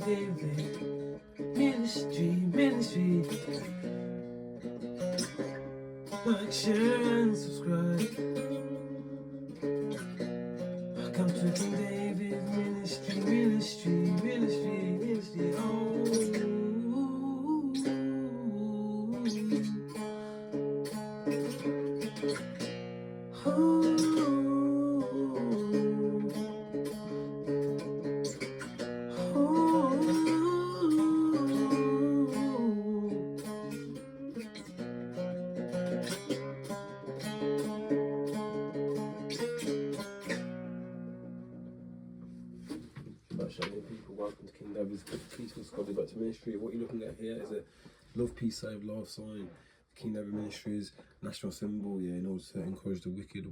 David. Ministry. Like, share, and subscribe. Welcome to King David Ministry. People, welcome to King David's Peaceful Scholarly Back to Ministry. What you're looking at here is a Love, Peace, Save, Life sign. King David Ministries national symbol, in order to encourage the wicked,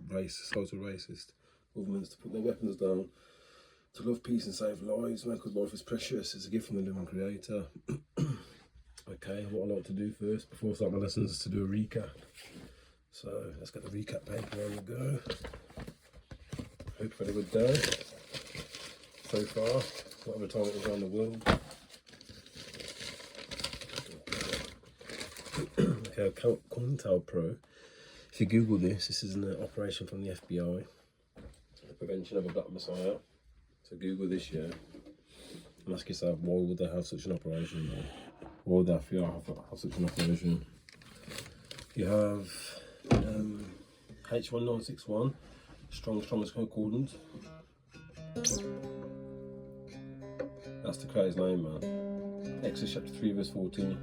racist governments to put their weapons down, to love, peace and save lives, man, because life is precious. It's a gift from the living Creator. Okay, what I like to do first, before I start my lessons, is to do a recap. So let's get the recap paper on the go. Hope you've had a good day so far, whatever time it is around the world. Okay, COINTELPRO. If you Google this is an operation from the FBI, the prevention of a black messiah. So Google this, and ask yourself, why would they have such an operation? Why would the FBI have such an operation? You have H1961, strongest concordance. That's the Creator's name, man. Exodus chapter 3 verse 14.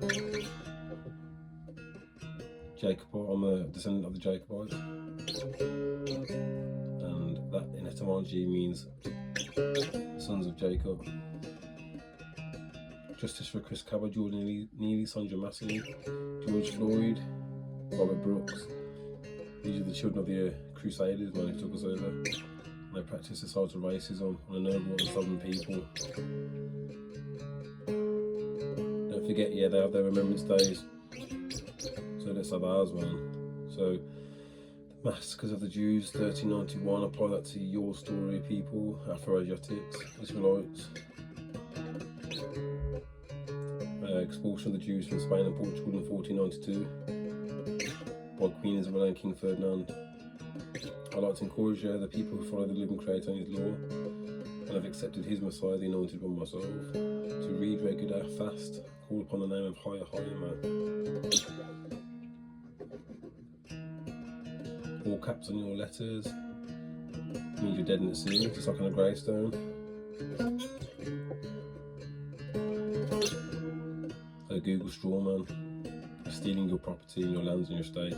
Jacob, I'm a descendant of the Jacobites. And that in etymology means sons of Jacob. Justice for Chris Cabot, Jordan Neely, Sandra Massey, George Floyd, Robert Brooks. These are the children of the Crusaders, man, who took us over. They practiced societal racism on a noble and southern people. Don't forget, they have their remembrance days. So let's have ours, man. So, the massacres of the Jews, 1391, apply that to your story, people, Afro-Asiatics, Israelites. Expulsion of the Jews from Spain and Portugal in 1492 by Queen Isabella and King Ferdinand. I like to encourage the people who follow the living Creator and His law and have accepted His Messiah, the anointed one myself, to read, regular, fast, call upon the name of higher, man. All caps on your letters means you're dead in the sea, just like on a gravestone. Google straw man, stealing your property and your lands and your estate,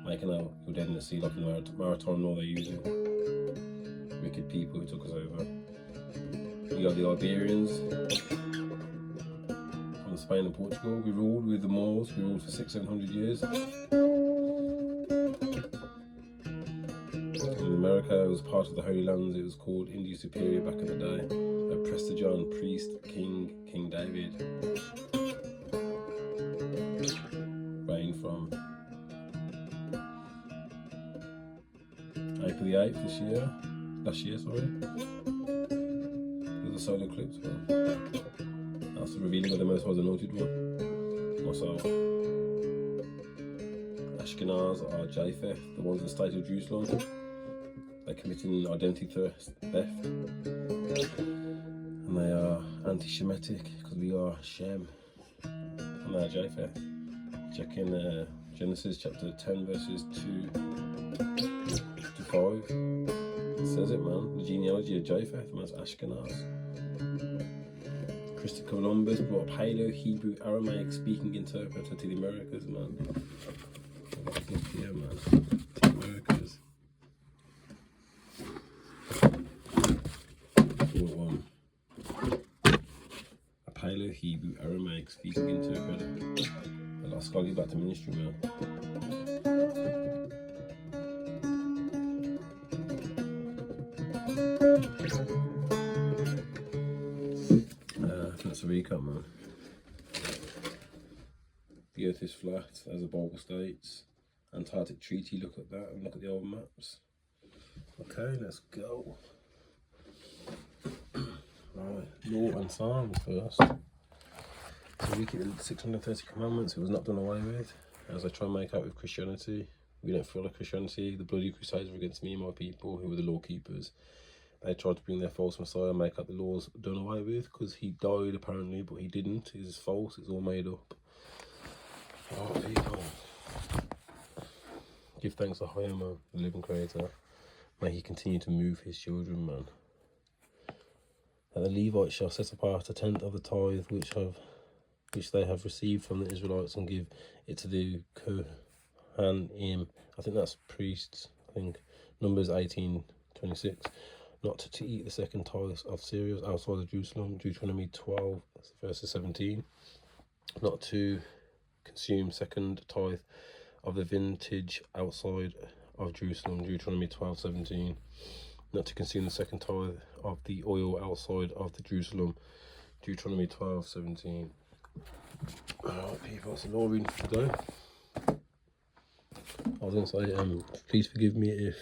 making out you're dead in the sea like in the maritime law they're using. Wicked people who took us over. You got the Iberians from Spain and Portugal. We ruled with the Moors, we ruled for 600-700 years. In America, it was part of the Holy Lands. It was called India Superior back in the day. Oppressed John, priest, King David. From April the 8th last year, there's a solar eclipse, that's the revealing of the Most High's anointed one, myself. Ashkenaz are Japheth, the ones in the state of Jerusalem. They're committing identity theft, and they are anti-Shemitic because we are Shem, and they are Japheth. Check in Genesis chapter 10 verses 2 to 5. It says it, man. The genealogy of Japheth, man, it's Ashkenaz. Christopher Columbus brought a Paleo, Hebrew, Aramaic speaking interpreter to the Americas, man. Yeah, man. To the Americas. A Paleo, Hebrew, Aramaic speaking interpreter. I'll scholarly back to ministry, man. That's a recap, man. The earth is flat, as the Bible states. Antarctic Treaty, look at that and look at the old maps. Okay, let's go. Right, law and psalms first. So we keep the 630 commandments. It was not done away with, as I try and make out with Christianity. We don't follow Christianity. The bloody crusades were against me and my people, who were the law keepers. They tried to bring their false messiah and make out the laws done away with, because he died apparently, but he didn't. It's false. It's all made up. Oh, people. Give thanks to Higher Man, the living creator. May he continue to move his children, man. That the Levites shall set apart a tenth of the tithe which they have received from the Israelites, and give it to the Kohanim. I think that's priests. I think Numbers 18:26. Not to eat the second tithe of cereals outside of Jerusalem. Deuteronomy 12 verses 17. Not to consume second tithe of the vintage outside of Jerusalem. Deuteronomy 12:17. Not to consume the second tithe of the oil outside of the Jerusalem. Deuteronomy 12:17. Alright, people, that's the law reading for today. I was going to say, please forgive me if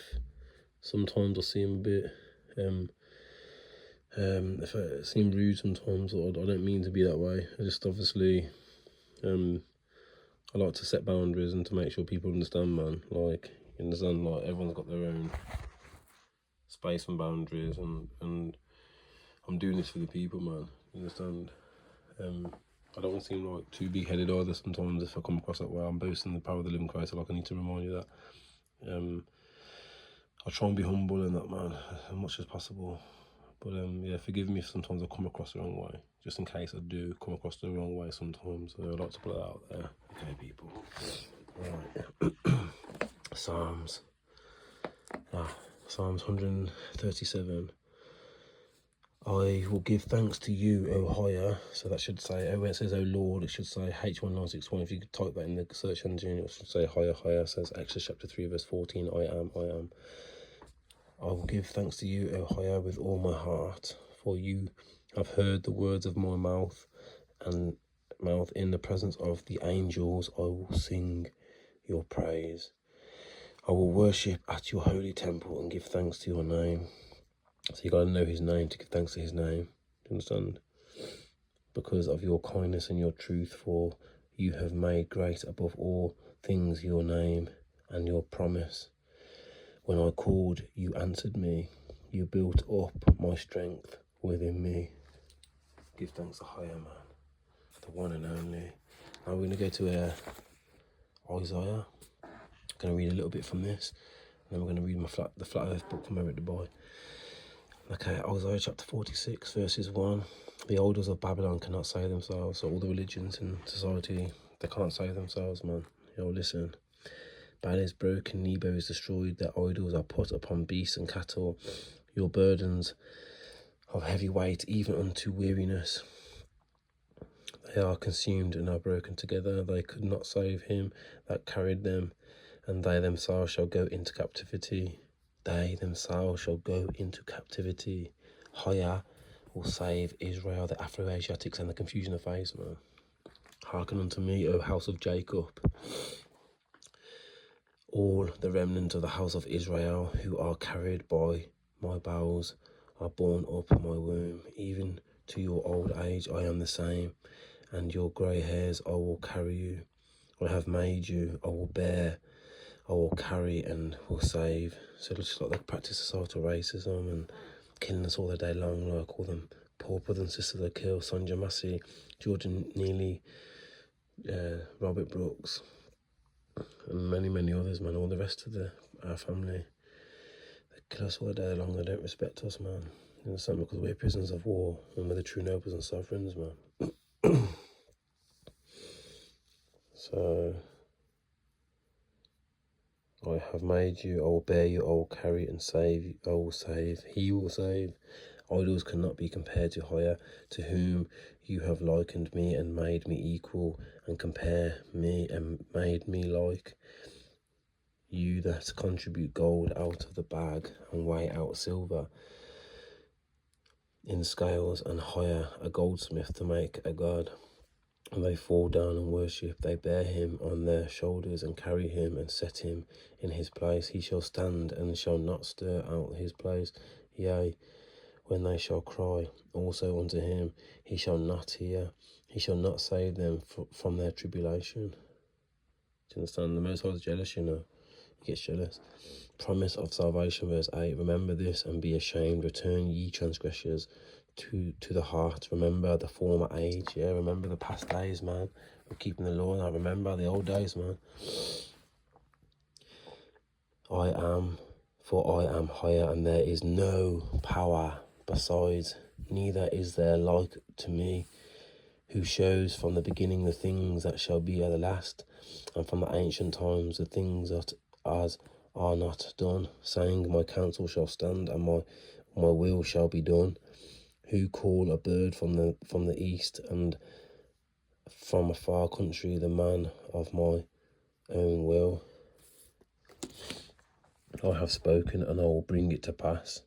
sometimes I seem a bit, if I seem rude sometimes, or I don't mean to be that way. I just obviously, I like to set boundaries and to make sure people understand, man. Like, you understand, like, everyone's got their own space and boundaries, and I'm doing this for the people, man. You understand? I don't want to seem like too big-headed either sometimes if I come across that way. I'm boasting the power of the living Christ, like I need to remind you that. I try and be humble in that, man, as much as possible. But yeah, forgive me if sometimes I come across the wrong way. Just in case I do come across the wrong way sometimes. I like to put that out there. Okay, people. Right. Psalms. Psalms 137. I will give thanks to you, O Higher. So that should say, when it says O Lord, it should say H1961. If you could type that in the search engine, it should say Higher, Higher. It says Exodus chapter 3, verse 14. I am. I will give thanks to you, O Higher, with all my heart, for you have heard the words of my mouth, and in the presence of the angels I will sing your praise. I will worship at your holy temple and give thanks to your name. So you got to know his name to give thanks to his name. Do you understand? Because of your kindness and your truth, for you have made great above all things your name and your promise. When I called, you answered me. You built up my strength within me. Give thanks to Higher Man, the one and only. Now we're going to go to Isiah. I'm going to read a little bit from this, and then we're going to read the Flat Earth book from Eric Dubai. Okay, Isaiah chapter 46, verses 1. The elders of Babylon cannot save themselves. So all the religions in society, they can't save themselves, man. Yo, listen. Baal is broken, Nebo is destroyed, their idols are put upon beasts and cattle. Your burdens of heavy weight, even unto weariness. They are consumed and are broken together. They could not save him that carried them, and they themselves shall go into captivity. They themselves shall go into captivity. Higher will save Israel, the Afro-Asiatics, and the confusion of face, man. Hearken unto me, O house of Jacob, all the remnant of the house of Israel, who are carried by my bowels, are borne up my womb. Even to your old age I am the same, and your grey hairs I will carry you. I have made you, I will bear, I will carry and will save. So it looks like they practice societal racism and killing us all the day long, like all them poor brothers and sisters they kill. Sonja Massey, Jordan Neely, Robert Brooks, and many others, man. All the rest of our family. They kill us all the day long. They don't respect us, man. You understand? Because we're prisoners of war and we're the true nobles and sovereigns, man. So I have made you, I will bear you, I will carry and save, I will save, he will save. Idols cannot be compared to Higher, to whom you have likened me and made me equal, and compare me and made me like. You that contribute gold out of the bag and weigh out silver in scales, and hire a goldsmith to make a god. And they fall down and worship. They bear him on their shoulders and carry him and set him in his place. He shall stand and shall not stir out his place. Yea, when they shall cry. Also unto him he shall not hear. He shall not save them from their tribulation. Do you understand? The Most High is jealous, you know. He gets jealous. Promise of salvation, verse 8. Remember this and be ashamed. Return ye transgressors to the heart. Remember the former age. Yeah, remember the past days, man. We're keeping the law now. Remember the old days, man. For I am higher, and there is no power besides, neither is there like to me, who shows from the beginning the things that shall be at the last, and from the ancient times the things that as are not done, saying, my counsel shall stand, and my will shall be done. Who call a bird from the east, and from a far country the man of my own will. I have spoken, and I will bring it to pass.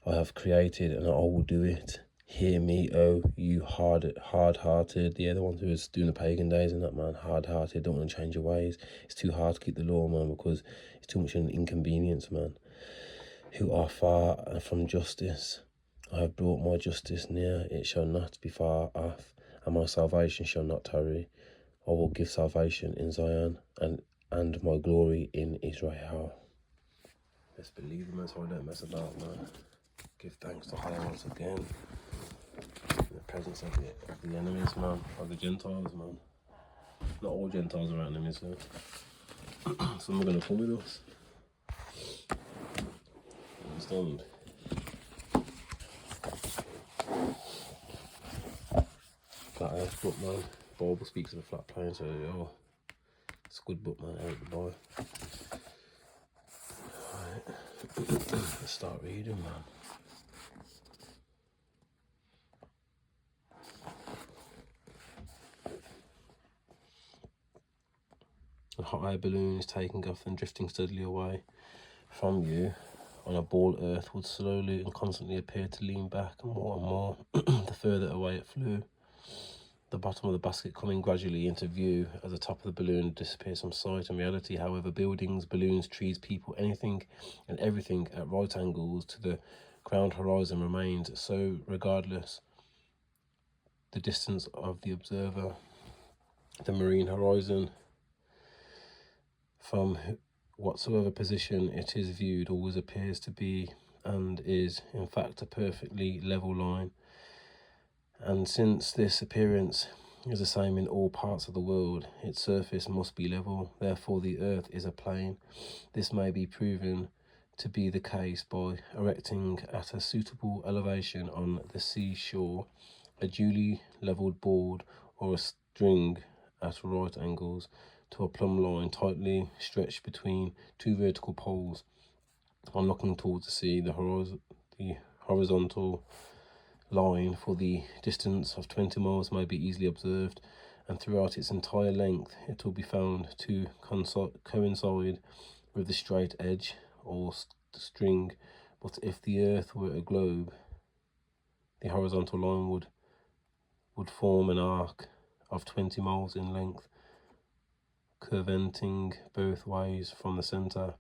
I have created, and I will do it. Hear me, oh, you hard-hearted. Yeah, the ones who was doing the pagan days and that, man, hard-hearted, don't want to change your ways. It's too hard to keep the law, man, because it's too much an inconvenience, man. Who are far from justice. I have brought my justice near, it shall not be far off, and my salvation shall not tarry. I will give salvation in Zion, and my glory in Israel. Let's believe the Most High, don't mess about, man. Give thanks to Allah once again. In the presence of the enemies, man, of the Gentiles, man. Not all Gentiles are our enemies, man. Some are going to come with us. Understand? Flat Earth book, man. Bible speaks of a flat plane, so yo, it's a good book, man. I like the buy. Alright, let's start reading, man. A hot air balloon is taking off and drifting steadily away from you on a ball earth would slowly and constantly appear to lean back more and more the further away it flew. The bottom of the basket coming gradually into view as the top of the balloon disappears from sight. In reality, however, buildings, balloons, trees, people, anything and everything at right angles to the ground horizon remains so regardless the distance of the observer. The marine horizon, from whatsoever position it is viewed, always appears to be and is in fact a perfectly level line. And since this appearance is the same in all parts of the world, its surface must be level. Therefore the earth is a plane. This may be proven to be the case by erecting at a suitable elevation on the seashore a duly levelled board or a string at right angles to a plumb line tightly stretched between two vertical poles. On looking towards the sea, the horizontal line for the distance of 20 miles may be easily observed, and throughout its entire length it will be found to coincide with the straight edge or string. But if the earth were a globe, the horizontal line would form an arc of 20 miles in length, curving both ways from the centre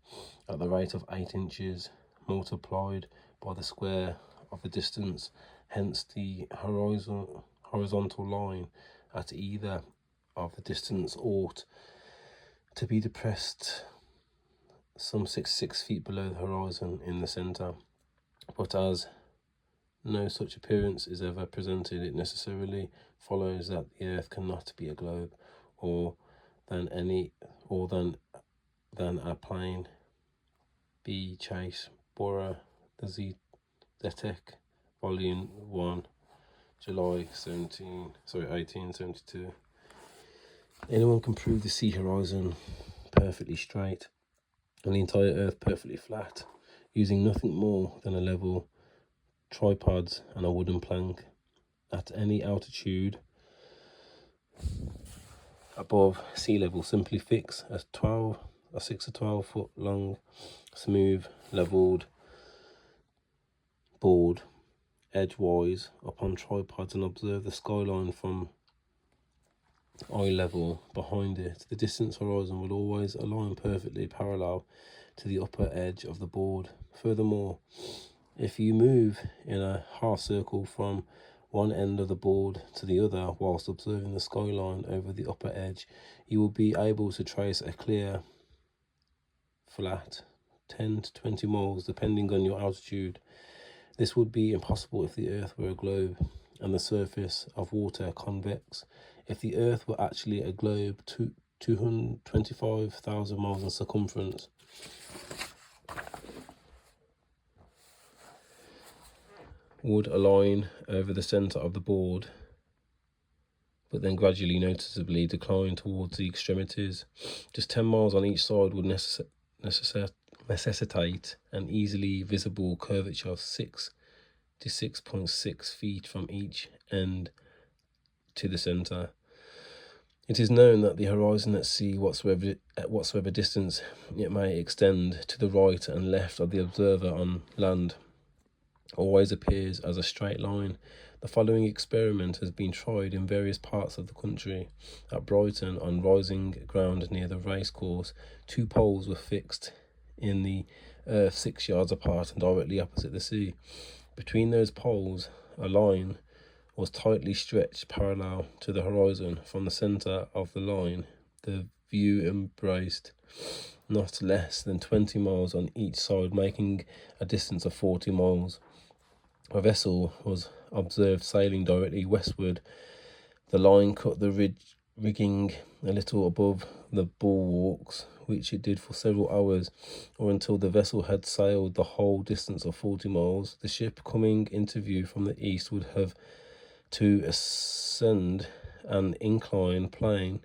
at the rate of 8 inches multiplied by the square of the distance. Hence the horizontal line at either of the distance ought to be depressed some 6 feet below the horizon in the centre. But as no such appearance is ever presented, it necessarily follows that the earth cannot be a globe or than a plane. B. Chase, Bora, the Zetek, Volume 1, July 1872. Anyone can prove the sea horizon perfectly straight and the entire earth perfectly flat, using nothing more than a level, tripods and a wooden plank. At any altitude above sea level, simply fix a 6 to 12 foot long, smooth, levelled board edgewise upon tripods and observe the skyline from eye level behind it. The distance horizon will always align perfectly parallel to the upper edge of the board. Furthermore, If you move in a half circle from one end of the board to the other whilst observing the skyline over the upper edge, you will be able to trace a clear, flat 10 to 20 miles depending on your altitude. This would be impossible if the Earth were a globe and the surface of water convex. If the Earth were actually a globe 225,000 miles in circumference, would align over the centre of the board, but then gradually noticeably decline towards the extremities. Just 10 miles on each side would necessitate an easily visible curvature of 6 to 6.6 feet from each end to the centre. It is known that the horizon at sea, at whatsoever distance it may extend to the right and left of the observer on land, always appears as a straight line. The following experiment has been tried in various parts of the country. At Brighton, on rising ground near the racecourse, 2 poles were fixed in the earth 6 yards apart and directly opposite the sea. Between those poles, a line was tightly stretched parallel to the horizon. From the centre of the line, the view embraced not less than 20 miles on each side, making a distance of 40 miles. A vessel was observed sailing directly westward. The line cut the rigging a little above the bulwarks, which it did for several hours, or until the vessel had sailed the whole distance of 40 miles. The ship coming into view from the east would have to ascend an inclined plane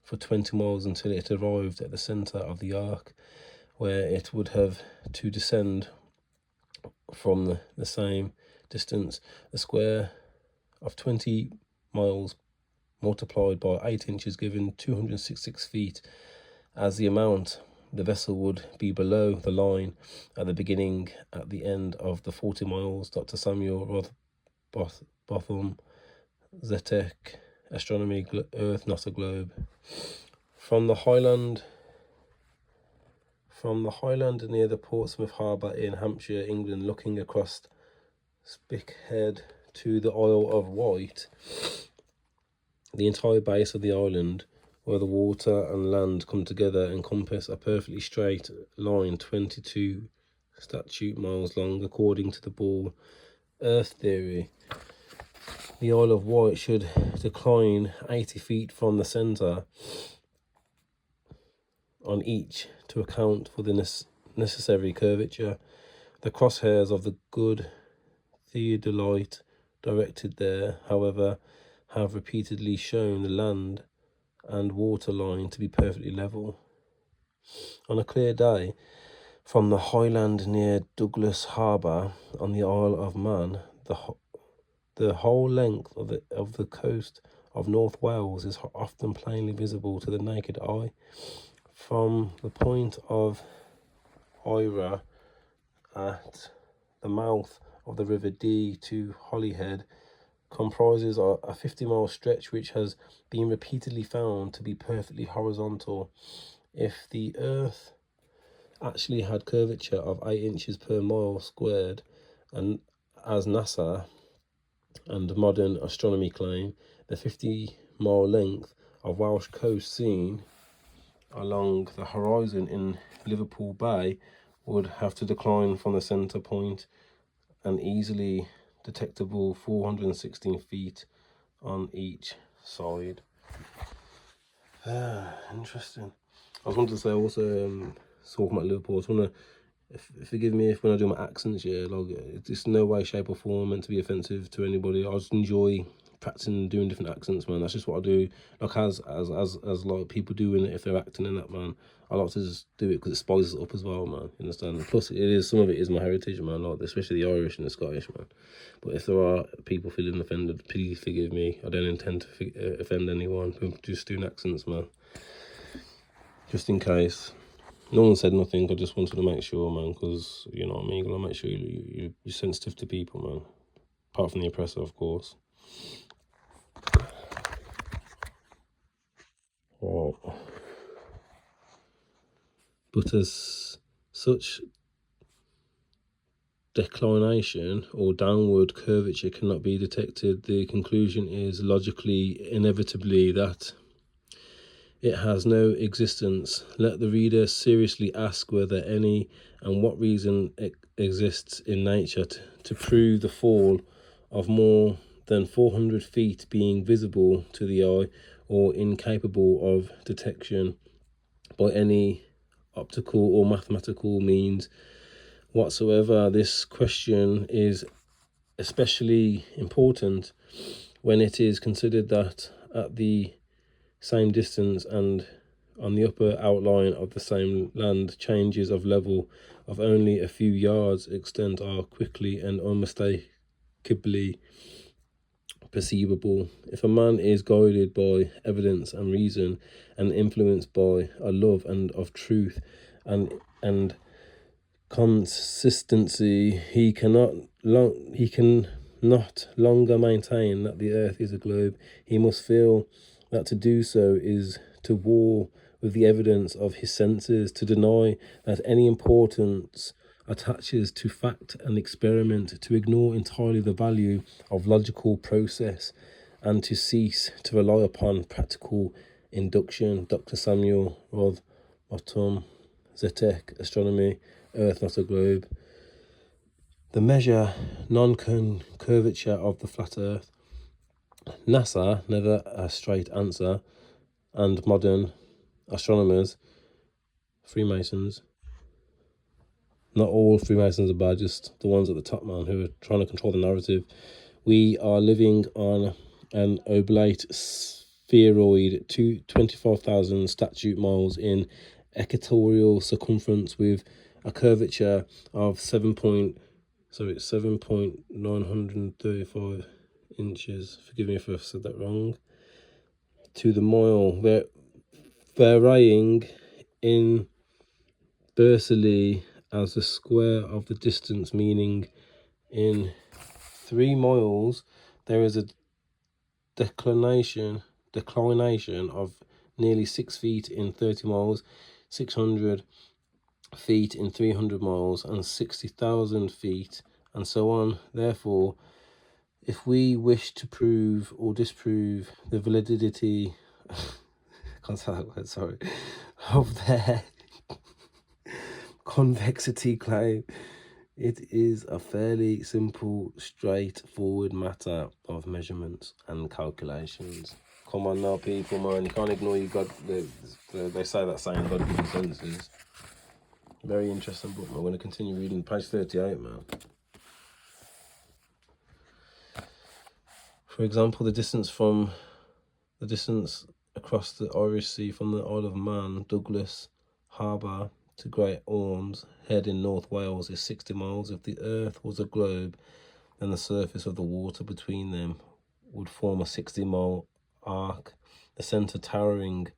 for 20 miles until it arrived at the centre of the arc, where it would have to descend from the same distance. The square of 20 miles multiplied by 8 inches given 266 feet as the amount the vessel would be below the line at the beginning. At the end of the 40 miles, Dr. Samuel Botham, Zetek, Astronomy, Earth Not a Globe. From the highland near the Portsmouth Harbour in Hampshire, England, looking across Spickhead to the Isle of Wight, the entire base of the island, where the water and land come together, encompass a perfectly straight line 22 statute miles long, according to the ball Earth theory. The Isle of Wight should decline 80 feet from the centre on each to account for the necessary curvature. The crosshairs of the good theodolite directed there, however, have repeatedly shown the land and water line to be perfectly level. On a clear day, from the highland near Douglas Harbour on the Isle of Man, the whole length of the coast of North Wales is often plainly visible to the naked eye. From the point of Ira at the mouth of the River Dee to Holyhead comprises a 50-mile stretch which has been repeatedly found to be perfectly horizontal. If the Earth actually had curvature of 8 inches per mile squared, and as NASA and modern astronomy claim, the 50-mile length of Welsh coast seen along the horizon in Liverpool Bay would have to decline from the centre point an easily detectable 416 feet on each side. Interesting. I was wanting to say also, talking about Liverpool, I just want to forgive me if when I do my accents, yeah, like it's no way, shape or form meant to be offensive to anybody. I just enjoy practicing doing different accents, man. That's just what I do. Like as like people do in it if they're acting in that, man. I like to just do it because it spices it up as well, man. You understand? Plus, it is, some of it is my heritage, man. Like especially the Irish and the Scottish, man. But if there are people feeling offended, please forgive me. I don't intend to offend anyone. I'm just doing accents, man. Just in case. No one said nothing. I just wanted to make sure, man, because you know what I mean. Gotta make sure you're sensitive to people, man. Apart from the oppressor, of course. Oh. But as such, declination or downward curvature cannot be detected, the conclusion is logically, inevitably, that it has no existence. Let the reader seriously ask whether any and what reason exists in nature to prove the fall of more than 400 feet being visible to the eye or incapable of detection by any optical or mathematical means whatsoever. This question is especially important when it is considered that at the same distance and on the upper outline of the same land, changes of level of only a few yards extent are quickly and unmistakably perceivable. If a man is guided by evidence and reason and influenced by a love and of truth and consistency, he cannot longer maintain that the earth is a globe. He must feel that to do so is to war with the evidence of his senses, to deny that any importance attaches to fact and experiment, to ignore entirely the value of logical process, and to cease to rely upon practical induction. Dr. Samuel Rothbottom, Zetek, Astronomy, Earth Not a Globe. The measure non-curvature of the flat Earth. NASA, never a straight answer, and modern astronomers, Freemasons. Not all Freemasons are bad, just the ones at the top, man, who are trying to control the narrative. We are living on an oblate spheroid, 25,000 statute miles in equatorial circumference with a curvature of 7.935 inches. Forgive me if I've said that wrong. To the mile, varying inversely as the square of the distance, meaning in 3 miles there is a declination of nearly 6 feet in 30 miles, 600 feet in 300 miles, and 60,000 feet, and so on. Therefore, if we wish to prove or disprove the validity can't say that word, sorry, of their convexity claim, it is a fairly simple, straightforward matter of measurements and calculations. Come on now, people, man, you can't ignore you got they say that saying, God gives you senses. Very interesting book, man. I'm going to continue reading page 38, man. For example, the distance across the Irish Sea from the Isle of Man, Douglas Harbour, to Great Orme's Head in North Wales is 60 miles. If the earth was a globe, then the surface of the water between them would form a 60-mile arc, the centre towering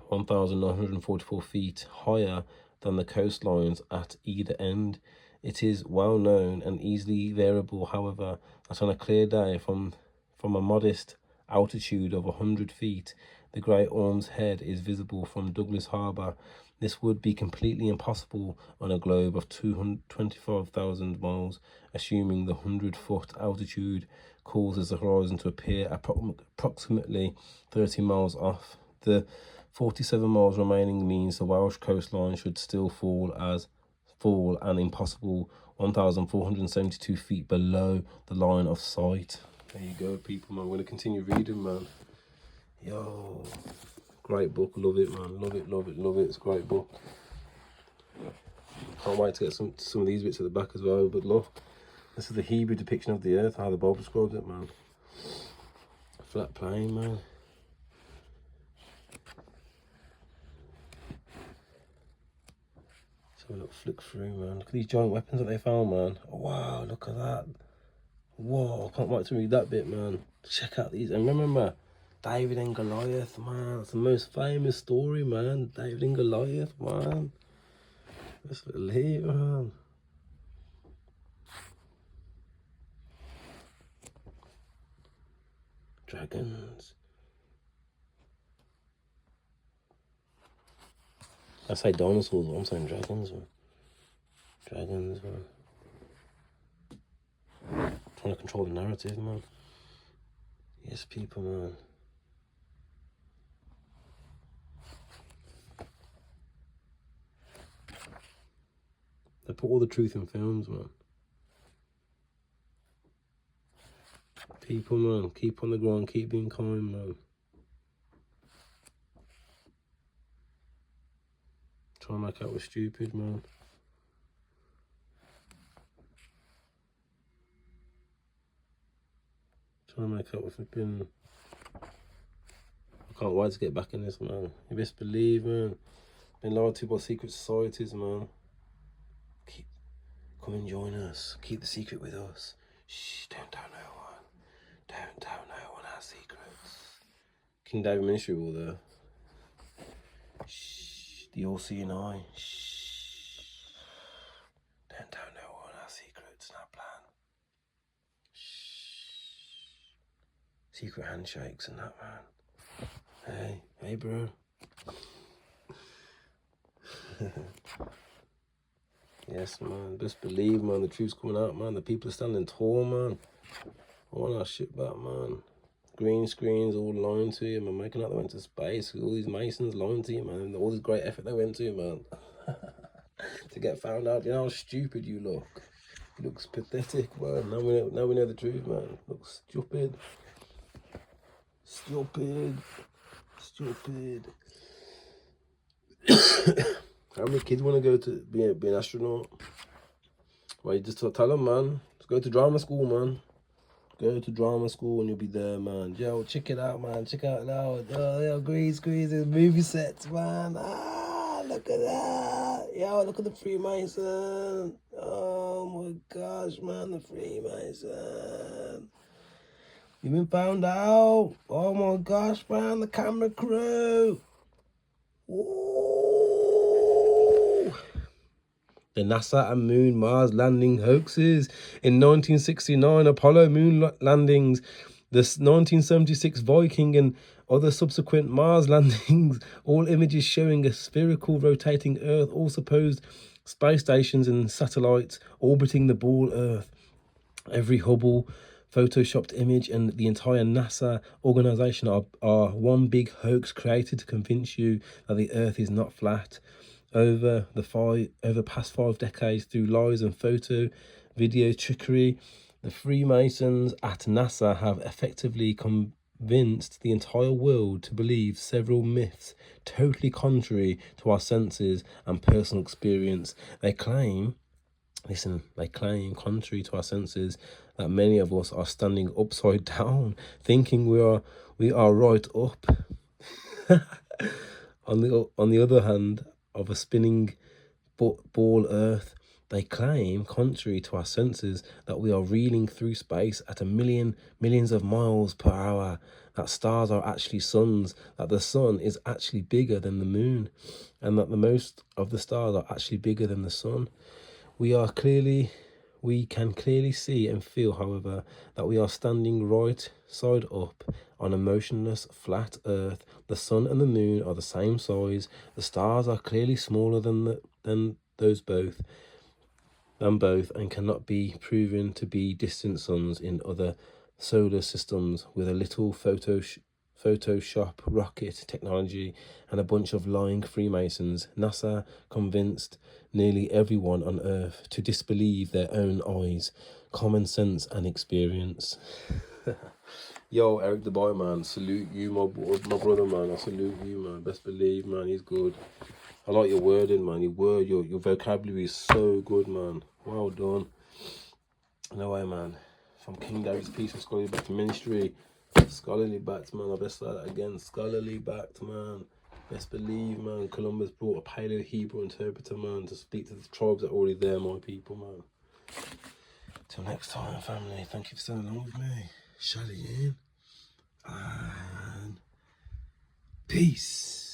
1,944 feet higher than the coastlines at either end. It is well known and easily variable, however, that on a clear day from a modest altitude of 100 feet, the Great Orme's Head is visible from Douglas Harbour. This would be completely impossible on a globe of 225,000 miles, assuming the 100-foot altitude causes the horizon to appear approximately 30 miles off. The 47 miles remaining means the Welsh coastline should still fall an impossible 1,472 feet below the line of sight. There you go, people, man. I'm going to continue reading, man. Yo, great book. Love it, man. Love it, love it, love it. It's a great book. Can't wait to get some of these bits at the back as well. But look, this is the Hebrew depiction of the earth, how the Bible describes it, man. Flat plane, man. So look, flick through, man. Look at these giant weapons that they found, man. Oh, wow, look at that. Whoa, I can't wait to read that bit, man. Check out these. And remember, David and Goliath, man. That's the most famous story, man. David and Goliath, man. This little here, man. Dragons. I say dinosaurs, but I'm saying dragons, man. Dragons, man. trying to control the narrative, man. Yes, people, man. They put all the truth in films, man. People, man, keep on the ground, keep being kind, man. Try and make out we're stupid, man. Try and make out we're flipping. I can't wait to get back in this, man. You best believe, man. Been lied to by secret societies, man. Come and join us. Keep the secret with us. Shh, don't tell no one. Don't tell no one our secrets. King David Ministry will there. Shh, the all-seeing eye. Shh. Don't tell no one our secrets and our plan. Shh. Secret handshakes and that, man. Hey, bro. Yes, man. Best believe, man. The truth's coming out, man. The people are standing tall, man. I want our shit back, man. Green screens all lying to you, man. Making out they went to space. All these Masons lying to you, man. All this great effort they went to, man. To get found out. You know how stupid you look. It looks pathetic, man. Now we know the truth, man. Looks stupid. Stupid. Stupid. How many kids want to go to be an astronaut? Well, you just tell them, man. Just go to drama school, man. Go to drama school and you'll be there, man. Yo, check it out, man. Check out now. Yo, green screens and movie sets, man. Ah, look at that. Yo, look at the Freemason. Oh my gosh, man, the Freemason. You've been found out. Oh my gosh, man, the camera crew. Ooh. The NASA and Moon Mars landing hoaxes. In 1969, Apollo moon landings, the 1976 Viking and other subsequent Mars landings, all images showing a spherical rotating Earth, all supposed space stations and satellites orbiting the ball Earth. Every Hubble photoshopped image and the entire NASA organization are one big hoax created to convince you that the Earth is not flat. Over the past 5 decades, through lies and video trickery, the Freemasons at NASA have effectively convinced the entire world to believe several myths totally contrary to our senses and personal experience. They claim, contrary to our senses, that many of us are standing upside down, thinking we are right up. On the other hand, of a spinning ball Earth, they claim, contrary to our senses, that we are reeling through space at millions of miles per hour, that stars are actually suns, that the sun is actually bigger than the moon, and that the most of the stars are actually bigger than the sun. We can clearly see and feel, however, that we are standing right side up on a motionless, flat Earth. The sun and the moon are the same size. The stars are clearly smaller than both, and cannot be proven to be distant suns in other solar systems. With a little Photoshop rocket technology and a bunch of lying Freemasons, NASA convinced nearly everyone on Earth to disbelieve their own eyes, common sense and experience. Yo, Eric the Boy, man, salute you, my brother, man. I salute you, man. Best believe, man, he's good. I like your wording, man. Your vocabulary is so good, man. Well done. No way, man. From King David's Peace and Scholarly back to ministry. Scholarly backed, man. I best say that again. Scholarly backed, man. Best believe, man. Columbus brought a Paleo Hebrew interpreter, man, to speak to the tribes that are already there, my people, man. Till next time, family. Thank you for staying along with me. Shalom and peace.